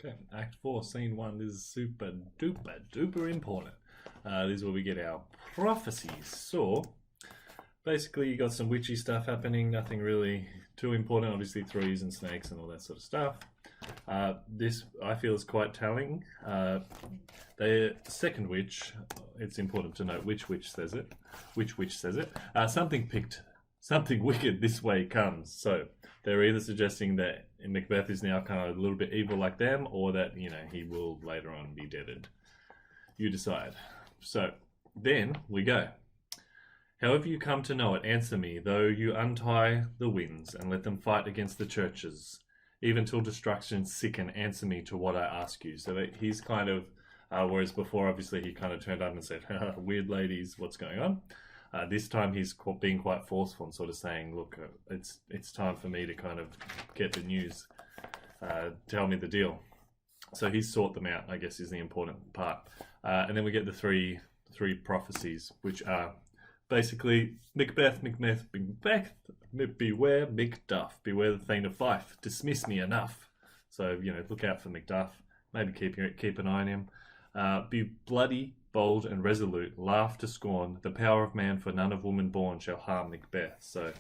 Okay, Act 4, Scene 1. This is super duper duper important. This is where we get our prophecies. So, basically, you got some witchy stuff happening, nothing really too important. Obviously, threes and snakes and all that sort of stuff. This, I feel, is quite telling. The second witch, it's important to note which witch says it. Which witch says it. Something wicked this way comes. So, they're either suggesting that Macbeth is now kind of a little bit evil like them, or that, you know, he will later on be deaded. You decide. So, then we go. However you come to know it, answer me, though you untie the winds and let them fight against the churches. Even till destruction sicken, answer me to what I ask you. So that he's kind of, whereas before obviously he kind of turned up and said, weird ladies, what's going on? This time he's being quite forceful and sort of saying, look, it's time for me to kind of get the news. Tell me the deal. So he's sought them out, I guess, is the important part. And then we get the three prophecies, which are basically Macbeth, beware Macduff, beware the Thane of Fife, dismiss me enough. So, you know, look out for Macduff, maybe keep an eye on him. Be bloody, bold and resolute, laugh to scorn, the power of man for none of woman born shall harm Macbeth. So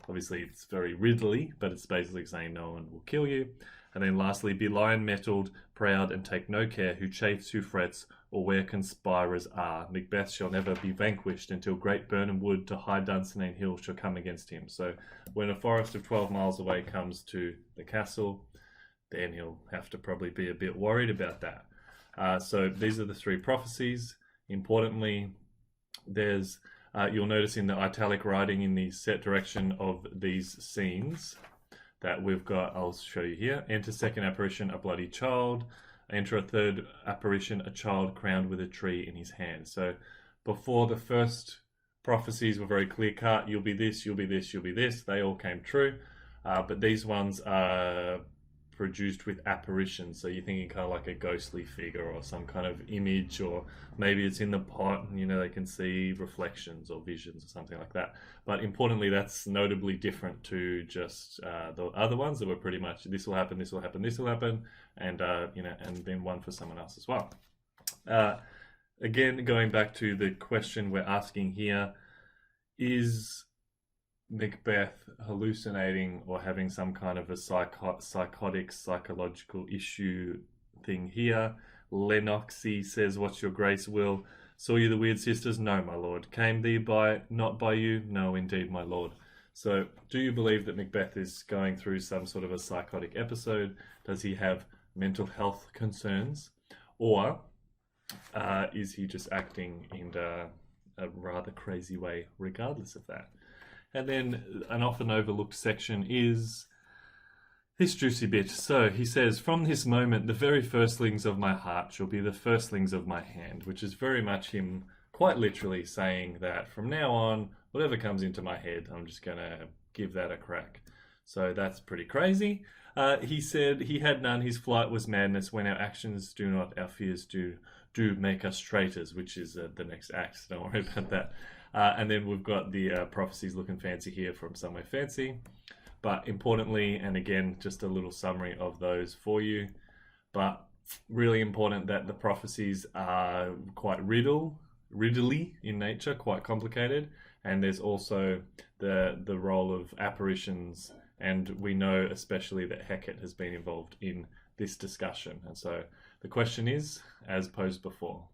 obviously it's very riddly, but it's basically saying no one will kill you. And then lastly, be lion-mettled, proud, and take no care who chafes, who frets, or where conspirers are. Macbeth shall never be vanquished until great Birnam Wood to high Dunsinane Hill shall come against him. So when a forest of 12 miles away comes to the castle, then he'll have to probably be a bit worried about that. So these are the three prophecies. Importantly, there's you'll notice in the italic writing in the set direction of these scenes that we've got, I'll show you here. Enter second apparition, a bloody child. Enter a third apparition, a child crowned with a tree in his hand. So before the first prophecies were very clear cut, you'll be this, you'll be this, you'll be this. They all came true. But these ones are produced with apparitions, so you're thinking kind of like a ghostly figure or some kind of image, or maybe it's in the pot and, you know, they can see reflections or visions or something like that. But importantly, that's notably different to just the other ones that were pretty much this will happen, this will happen, this will happen, and you know, and then one for someone else as well. Again, going back to the question we're asking here, is Macbeth hallucinating or having some kind of a psychotic, psychological issue thing here? Lennoxy says, what's your grace will? Saw you the weird sisters? No, my lord. Came thee not by you? No, indeed, my lord. So, do you believe that Macbeth is going through some sort of a psychotic episode? Does he have mental health concerns? Or is he just acting in a rather crazy way regardless of that? And then an often overlooked section is this juicy bit. So he says, from this moment, the very firstlings of my heart shall be the firstlings of my hand, which is very much him quite literally saying that from now on, whatever comes into my head, I'm just going to give that a crack. So that's pretty crazy. He said he had none, his flight was madness. When our actions do not, our fears do make us traitors, which is the next act. So don't worry about that. And then we've got the prophecies looking fancy here from Somewhere Fancy. But importantly, and again, just a little summary of those for you. But really important that the prophecies are quite riddly in nature, quite complicated. And there's also the role of apparitions. And we know especially that Hecate has been involved in this discussion. And so the question is, as posed before,